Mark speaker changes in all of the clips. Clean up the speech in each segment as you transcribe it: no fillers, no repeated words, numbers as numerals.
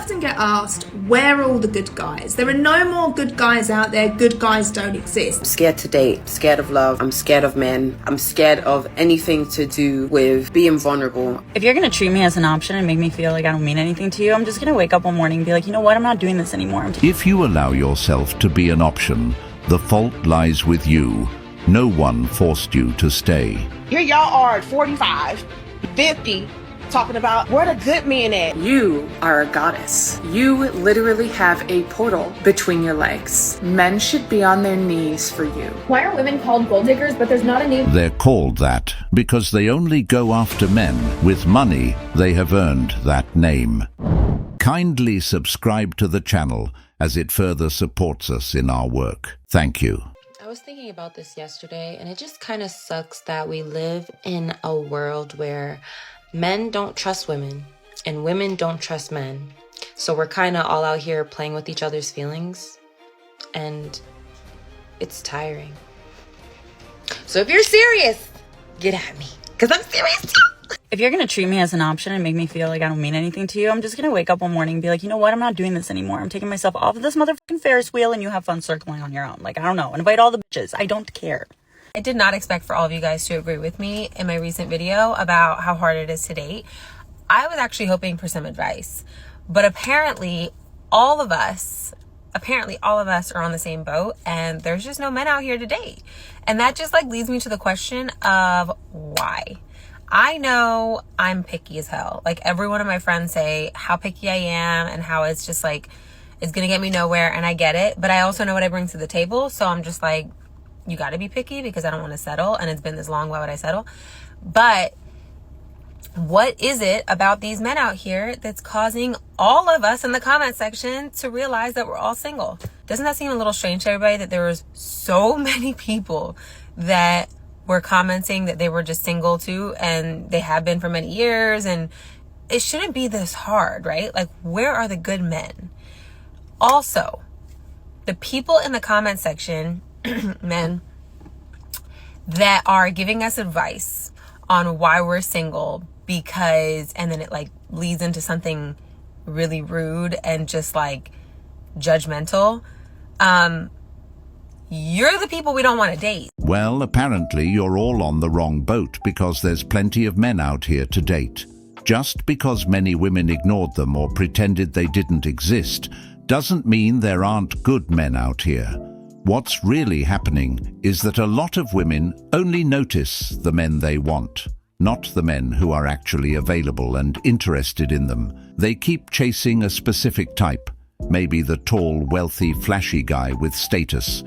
Speaker 1: often get asked, where are all the good guys? There are no more good guys out there. Good guys don't exist.
Speaker 2: I'm scared to date, scared of love, I'm scared of men, I'm scared of anything to do with being vulnerable.
Speaker 3: If you're gonna treat me as an option and make me feel like I don't mean anything to you, I'm just gonna wake up one morning and be like, you know what, I'm not doing this anymore.
Speaker 4: If you allow yourself to be an option, the fault lies with you. No one forced you to stay.
Speaker 5: Here y'all are at 45, 50, talking about where the good men at.
Speaker 6: You are a goddess. You literally have a portal between your legs. Men should be on their knees for you.
Speaker 7: Why are women called gold diggers, but there's not a name?
Speaker 4: They're called that because they only go after men. With money, they have earned that name. Kindly subscribe to the channel as it further supports us in our work. Thank you.
Speaker 8: I was thinking about this yesterday, and it just kind of sucks that we live in a world where men don't trust women and women don't trust men. So we're kind of all out here playing with each other's feelings, and it's tiring. So if you're serious, get at me, because I'm serious too.
Speaker 3: If you're gonna treat me as an option and make me feel like I don't mean anything to you, I'm just gonna wake up one morning and be like, you know what, I'm not doing this anymore. I'm taking myself off of this motherfucking Ferris wheel and you have fun circling on your own. Like, I don't know, invite all the bitches. I don't care.
Speaker 9: I did not expect for all of you guys to agree with me in my recent video about how hard it is to date. I was actually hoping for some advice, but apparently all of us are on the same boat, and there's just no men out here to date. And that just like leads me to the question of why. I know I'm picky as hell. Like, every one of my friends say how picky I am and how it's just like, it's gonna get me nowhere, and I get it. But I also know what I bring to the table, so I'm just like, you gotta be picky because I don't want to settle, and it's been this long, why would I settle? But what is it about these men out here that's causing all of us in the comment section to realize that we're all single? Doesn't that seem a little strange to everybody that there was so many people that were commenting that they were just single too, and they have been for many years, and it shouldn't be this hard, right? Like, where are the good men? Also, the people in the comment section, men, that are giving us advice on why we're single because, and then it like leads into something really rude and just like judgmental, you're the people we don't want to date.
Speaker 4: Well, apparently you're all on the wrong boat because there's plenty of men out here to date. Just because many women ignored them or pretended they didn't exist doesn't mean there aren't good men out here. What's really happening is that a lot of women only notice the men they want, not the men who are actually available and interested in them. They keep chasing a specific type, maybe the tall, wealthy, flashy guy with status.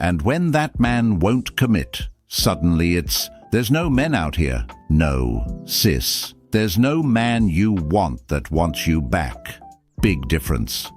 Speaker 4: And when that man won't commit, suddenly it's, there's no men out here. No, sis. There's no man you want that wants you back. Big difference.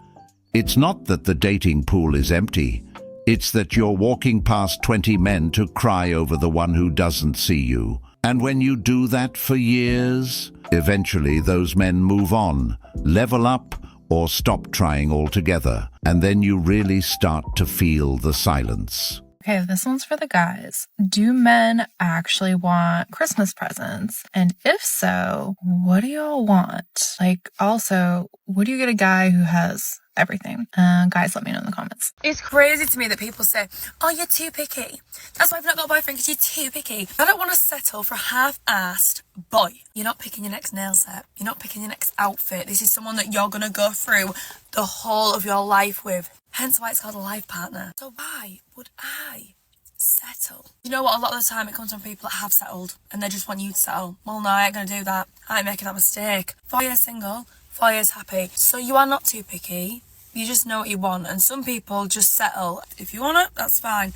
Speaker 4: It's not that the dating pool is empty. It's that you're walking past 20 men to cry over the one who doesn't see you. And when you do that for years, eventually those men move on, level up, or stop trying altogether, and then you really start to feel the silence.
Speaker 10: Okay, this one's for the guys. Do men actually want Christmas presents? And if so, what do y'all want? Like, also, would you get a guy who has everything? Guys, let me know in the comments.
Speaker 7: It's crazy to me that people say, oh, you're too picky. That's why I've not got a boyfriend, because you're too picky. I don't want to settle for a half-assed boy. You're not picking your next nail set. You're not picking your next outfit. This is someone that you're going to go through the whole of your life with. Hence why it's called a life partner. So why would I settle? You know what? A lot of the time it comes from people that have settled and they just want you to settle. Well, no, I ain't going to do that. I ain't making that mistake. 4 years single, 4 years happy. So you are not too picky. You just know what you want. And some people just settle. If you want it, that's fine.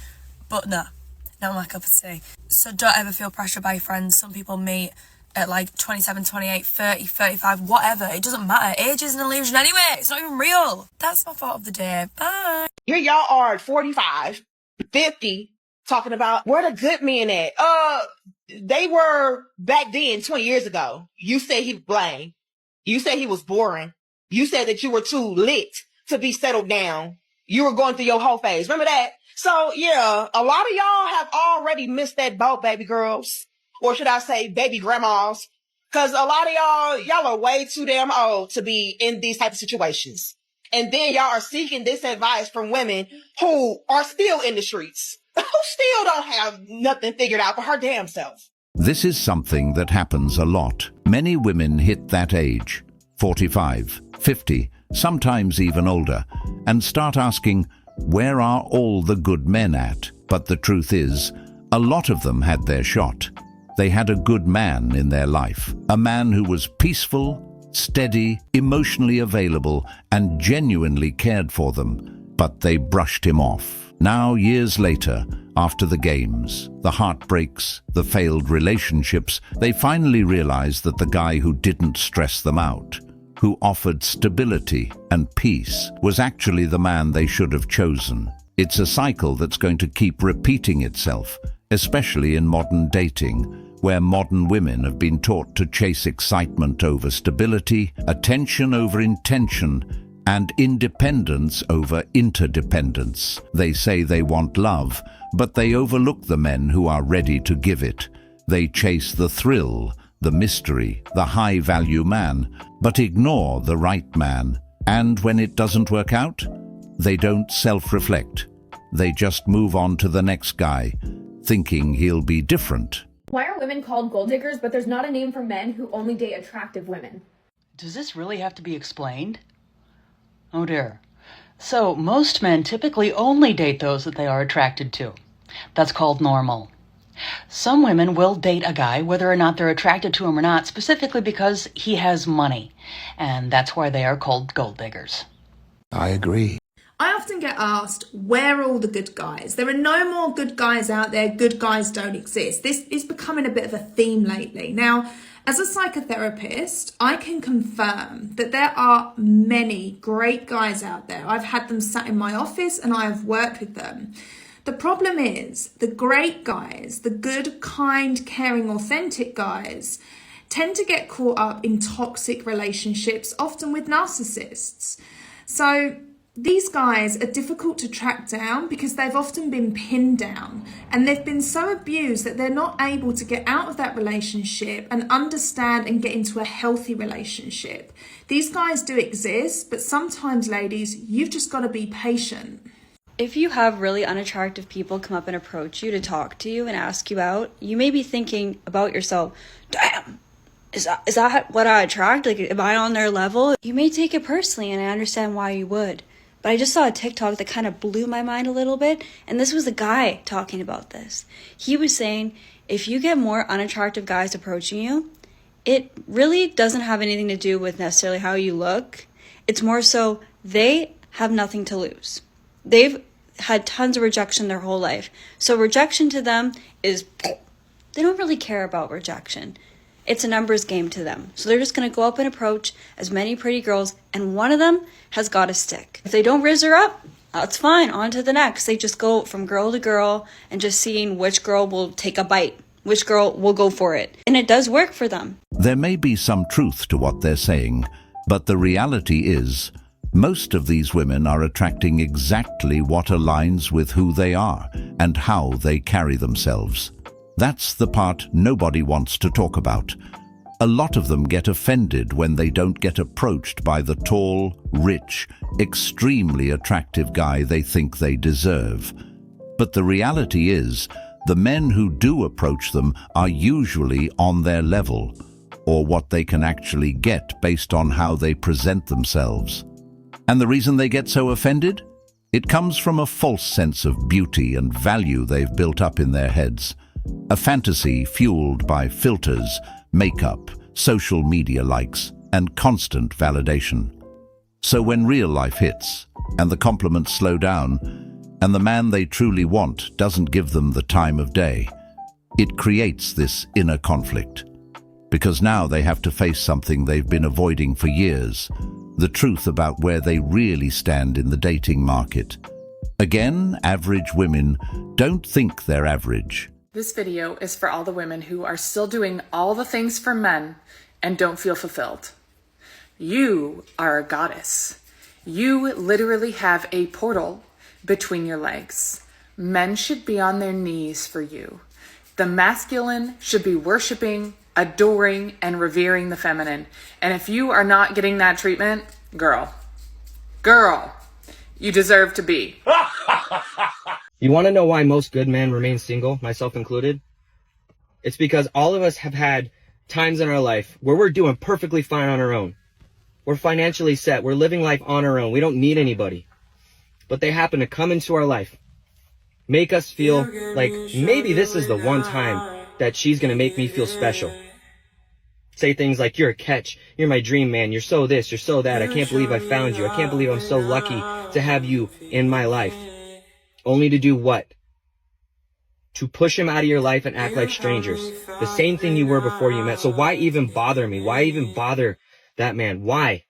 Speaker 7: But nah, not my cup of tea. So don't ever feel pressure by your friends. Some people meet at like 27, 28, 30, 35, whatever. It doesn't matter. Age is an illusion anyway. It's not even real. That's my thought of the day. Bye.
Speaker 5: Here y'all are at 45, 50, talking about where the good men at. They were back then 20 years ago. You said he was bland. You said he was boring. You said that you were too lit to be settled down. You were going through your whole phase. Remember that? So yeah, a lot of y'all have already missed that boat, baby girls. Or should I say baby grandmas? Because a lot of y'all are way too damn old to be in these type of situations. And then y'all are seeking this advice from women who are still in the streets, who still don't have nothing figured out for her damn self.
Speaker 4: This is something that happens a lot. Many women hit that age, 45, 50, sometimes even older, and start asking, where are all the good men at? But the truth is, a lot of them had their shot. They had a good man in their life, a man who was peaceful, steady, emotionally available, and genuinely cared for them, but they brushed him off. Now, years later, after the games, the heartbreaks, the failed relationships, they finally realized that the guy who didn't stress them out, who offered stability and peace, was actually the man they should have chosen. It's a cycle that's going to keep repeating itself, especially in modern dating, where modern women have been taught to chase excitement over stability, attention over intention, and independence over interdependence. They say they want love, but they overlook the men who are ready to give it. They chase the thrill, the mystery, the high-value man, but ignore the right man. And when it doesn't work out, they don't self-reflect. They just move on to the next guy, thinking he'll be different.
Speaker 11: Why are women called gold diggers, but there's not a name for men who only date attractive women?
Speaker 3: Does this really have to be explained? Oh dear. So most men typically only date those that they are attracted to. That's called normal. Some women will date a guy whether or not they're attracted to him or not, specifically because he has money. And that's why they are called gold diggers.
Speaker 1: I agree. I often get asked, where are all the good guys? There are no more good guys out there. Good guys don't exist. This is becoming a bit of a theme lately. Now, as a psychotherapist, I can confirm that there are many great guys out there. I've had them sat in my office and I have worked with them. The problem is the great guys, the good, kind, caring, authentic guys, tend to get caught up in toxic relationships, often with narcissists. So these guys are difficult to track down because they've often been pinned down and they've been so abused that they're not able to get out of that relationship and understand and get into a healthy relationship. These guys do exist, but sometimes, ladies, you've just got to be patient.
Speaker 12: If you have really unattractive people come up and approach you to talk to you and ask you out, you may be thinking about yourself, damn, is that what I attract? Like, am I on their level? You may take it personally, and I understand why you would. But I just saw a TikTok that kind of blew my mind a little bit, and this was a guy talking about this. He was saying, if you get more unattractive guys approaching you, it really doesn't have anything to do with necessarily how you look. It's more so they have nothing to lose. They've had tons of rejection their whole life. So rejection to them is, they don't really care about rejection. It's a numbers game to them. So they're just going to go up and approach as many pretty girls, and one of them has got to stick. If they don't rizz her up, that's fine. On to the next. They just go from girl to girl and just seeing which girl will take a bite, which girl will go for it. And it does work for them.
Speaker 4: There may be some truth to what they're saying, but the reality is, most of these women are attracting exactly what aligns with who they are and how they carry themselves. That's the part nobody wants to talk about. A lot of them get offended when they don't get approached by the tall, rich, extremely attractive guy they think they deserve. But the reality is, the men who do approach them are usually on their level, or what they can actually get based on how they present themselves. And the reason they get so offended? It comes from a false sense of beauty and value they've built up in their heads. A fantasy fueled by filters, makeup, social media likes, and constant validation. So when real life hits, and the compliments slow down, and the man they truly want doesn't give them the time of day, it creates this inner conflict. Because now they have to face something they've been avoiding for years, the truth about where they really stand in the dating market. Again, average women don't think they're average.
Speaker 6: This video is for all the women who are still doing all the things for men and don't feel fulfilled. You are a goddess. You literally have a portal between your legs. Men should be on their knees for you. The masculine should be worshiping adoring and revering the feminine. And if you are not getting that treatment, girl, you deserve to be.
Speaker 13: You want to know why most good men remain single, myself included? It's because all of us have had times in our life where we're doing perfectly fine on our own. We're financially set. We're living life on our own. We don't need anybody. But they happen to come into our life, make us feel like maybe this is the one time that she's going to make me feel special. Say things like, you're a catch, you're my dream man, you're so this, you're so that, I can't believe I found you, I can't believe I'm so lucky to have you in my life. Only to do what? To push him out of your life and act like strangers. The same thing you were before you met. So why even bother me? Why even bother that man? Why?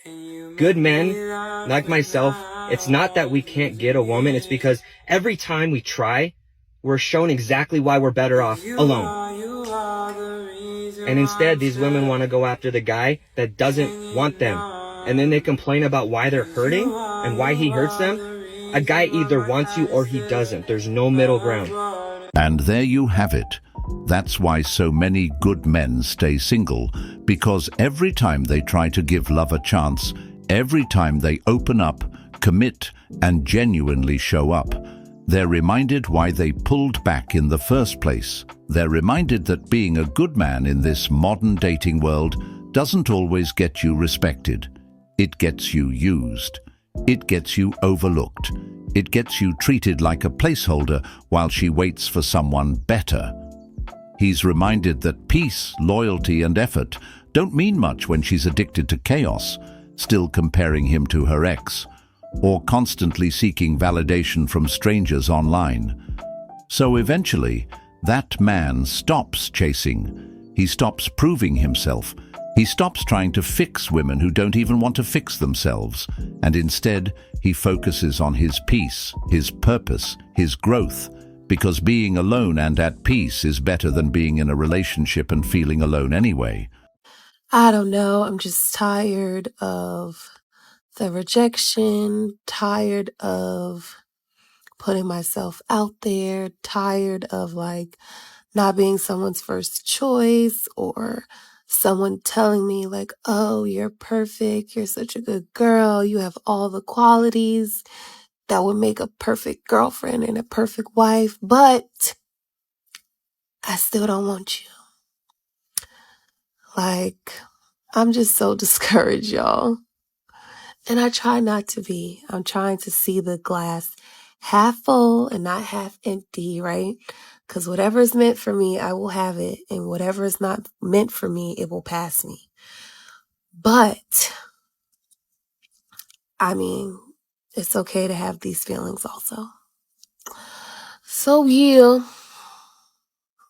Speaker 13: Good men, like myself, it's not that we can't get a woman, it's because every time we try, we're shown exactly why we're better off alone. And instead, these women want to go after the guy that doesn't want them. And then they complain about why they're hurting and why he hurts them. A guy either wants you or he doesn't. There's no middle ground.
Speaker 4: And there you have it. That's why so many good men stay single, because every time they try to give love a chance, every time they open up, commit, and genuinely show up, they're reminded why they pulled back in the first place. They're reminded that being a good man in this modern dating world doesn't always get you respected. It gets you used. It gets you overlooked. It gets you treated like a placeholder while she waits for someone better. He's reminded that peace, loyalty, and effort don't mean much when she's addicted to chaos, still comparing him to her ex, or constantly seeking validation from strangers online. So eventually, that man stops chasing. He stops proving himself. He stops trying to fix women who don't even want to fix themselves, and instead, he focuses on his peace, his purpose, his growth, because being alone and at peace is better than being in a relationship and feeling alone anyway.
Speaker 14: I don't know. I'm just tired of the rejection, tired of putting myself out there, tired of not being someone's first choice, or someone telling me oh, you're perfect, you're such a good girl, you have all the qualities that would make a perfect girlfriend and a perfect wife, but I still don't want you. I'm just so discouraged, y'all. And I try not to be. I'm trying to see the glass half full and not half empty, right? Because whatever is meant for me, I will have it. And whatever is not meant for me, it will pass me. But, it's okay to have these feelings also. So, yeah.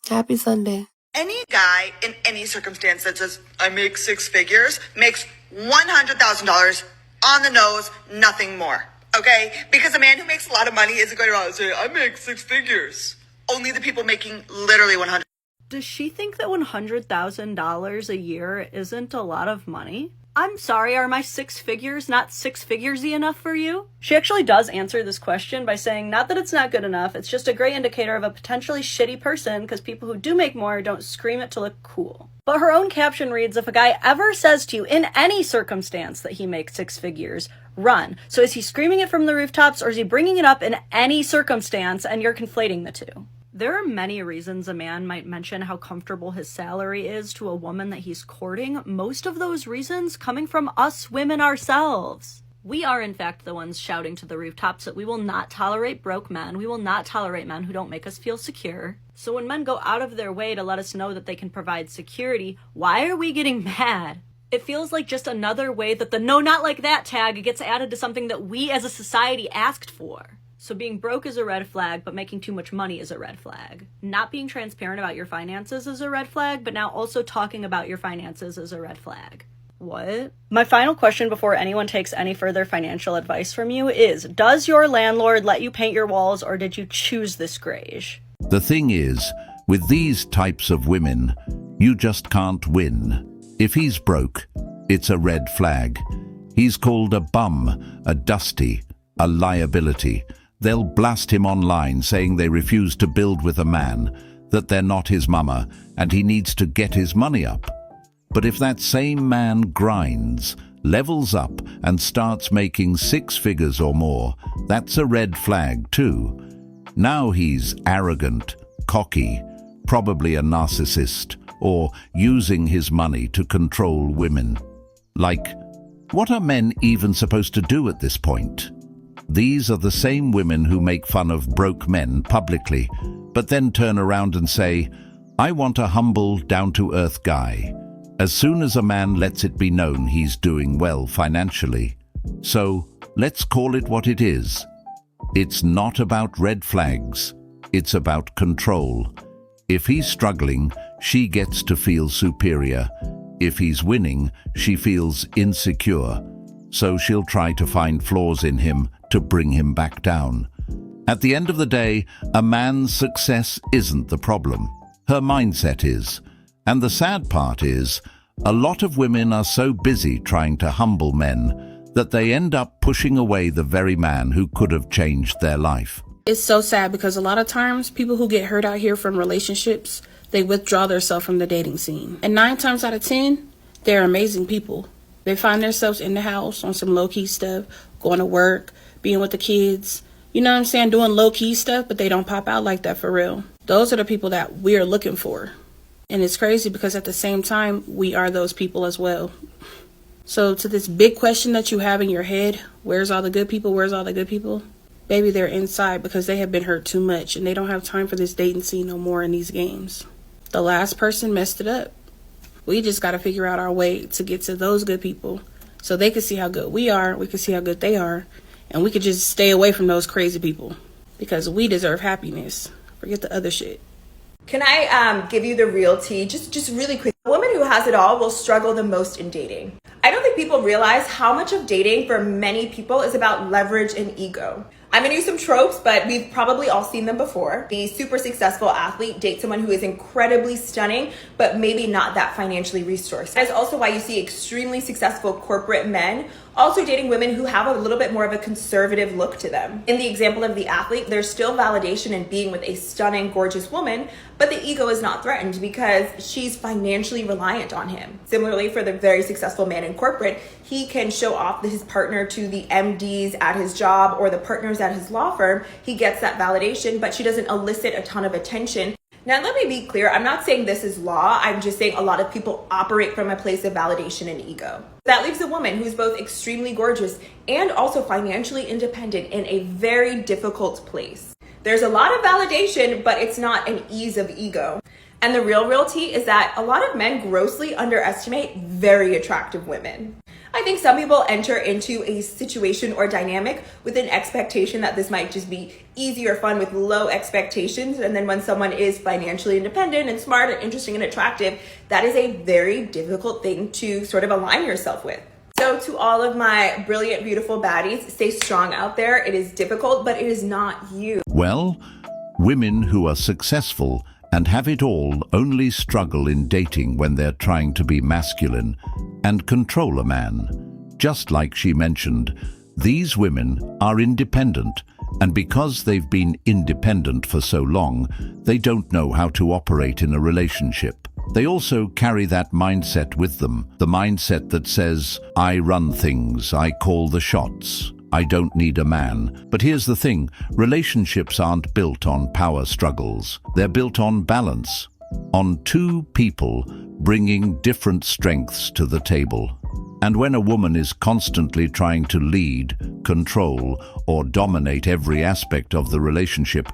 Speaker 14: Happy Sunday.
Speaker 15: Any guy in any circumstance that says, I make six figures, makes $100,000 on the nose, nothing more. Okay? Because a man who makes a lot of money isn't going around and say, I make six figures. Only the people making literally 100.
Speaker 16: Does she think that $100,000 a year isn't a lot of money? I'm sorry, are my six figures not six figures-y enough for you? She actually does answer this question by saying, not that it's not good enough, it's just a great indicator of a potentially shitty person because people who do make more don't scream it to look cool. But her own caption reads, if a guy ever says to you in any circumstance that he makes six figures, run. So is he screaming it from the rooftops or is he bringing it up in any circumstance and you're conflating the two? There are many reasons a man might mention how comfortable his salary is to a woman that he's courting, most of those reasons coming from us women ourselves. We are, in fact, the ones shouting to the rooftops that we will not tolerate broke men, we will not tolerate men who don't make us feel secure. So when men go out of their way to let us know that they can provide security, why are we getting mad? It feels like just another way that the no, not like that tag gets added to something that we as a society asked for. So being broke is a red flag, but making too much money is a red flag. Not being transparent about your finances is a red flag, but now also talking about your finances is a red flag. What? My final question before anyone takes any further financial advice from you is, does your landlord let you paint your walls or did you choose this grage?
Speaker 4: The thing is, with these types of women, you just can't win. If he's broke, it's a red flag. He's called a bum, a dusty, a liability. They'll blast him online saying they refuse to build with a man. that they're not his mama and he needs to get his money up. But if that same man grinds, levels up and starts making 6 figures or more, that's a red flag too. Now he's arrogant, cocky, probably a narcissist, or using his money to control women. Like, what are men even supposed to do at this point? These are the same women who make fun of broke men publicly, but then turn around and say, I want a humble, down-to-earth guy, as soon as a man lets it be known he's doing well financially. So, let's call it what it is. It's not about red flags, it's about control. If he's struggling, she gets to feel superior. If he's winning, she feels insecure. So she'll try to find flaws in him to bring him back down. At the end of the day, a man's success isn't the problem. Her mindset is. And the sad part is, a lot of women are so busy trying to humble men that they end up pushing away the very man who could have changed their life.
Speaker 17: It's so sad because a lot of times people who get hurt out here from relationships, they withdraw themselves from the dating scene. And 9 times out of 10, they're amazing people. They find themselves in the house on some low-key stuff, going to work, being with the kids, you know what I'm saying, doing low-key stuff, but they don't pop out like that for real. Those are the people that we're looking for. And it's crazy because at the same time, we are those people as well. So to this big question that you have in your head, where's all the good people, where's all the good people? Baby, they're inside because they have been hurt too much and they don't have time for this dating scene no more in these games. The last person messed it up. We just got to figure out our way to get to those good people so they can see how good we are, we can see how good they are, and we could just stay away from those crazy people because we deserve happiness. Forget the other shit.
Speaker 18: Can I give you the real tea? Just really quick. A woman who has it all will struggle the most in dating. I don't think people realize how much of dating for many people is about leverage and ego. I'm gonna use some tropes, but we've probably all seen them before. The super successful athlete dates someone who is incredibly stunning, but maybe not that financially resourced. That is also why you see extremely successful corporate men also dating women who have a little bit more of a conservative look to them. In the example of the athlete, there's still validation in being with a stunning, gorgeous woman, but the ego is not threatened because she's financially reliant on him. Similarly, for the very successful man in corporate, he can show off his partner to the MDs at his job or the partners at his law firm. He gets that validation, but she doesn't elicit a ton of attention. Now, let me be clear. I'm not saying this is law. I'm just saying a lot of people operate from a place of validation and ego. That leaves a woman who's both extremely gorgeous and also financially independent in a very difficult place. There's a lot of validation, but it's not an ease of ego. And the real tea is that a lot of men grossly underestimate very attractive women. I think some people enter into a situation or dynamic with an expectation that this might just be easy or fun with low expectations. And then when someone is financially independent and smart and interesting and attractive, that is a very difficult thing to sort of align yourself with. So to all of my brilliant, beautiful baddies, stay strong out there. It is difficult, but it is not you.
Speaker 4: Well, women who are successful and have it all only struggle in dating when they're trying to be masculine and control a man. Just like she mentioned, these women are independent, and because they've been independent for so long, they don't know how to operate in a relationship. They also carry that mindset with them, the mindset that says, I run things, I call the shots, I don't need a man. But here's the thing, relationships aren't built on power struggles. They're built on balance, on two people bringing different strengths to the table. And when a woman is constantly trying to lead, control, or dominate every aspect of the relationship,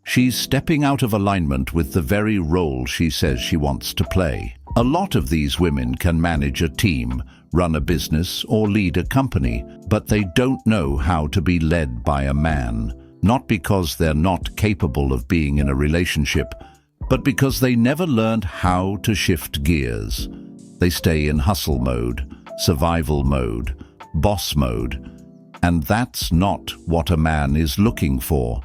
Speaker 4: she's stepping out of alignment with the very role she says she wants to play. A lot of these women can manage a team, run a business, or lead a company, but they don't know how to be led by a man. Not because they're not capable of being in a relationship, but because they never learned how to shift gears. They stay in hustle mode, survival mode, boss mode, and that's not what a man is looking for.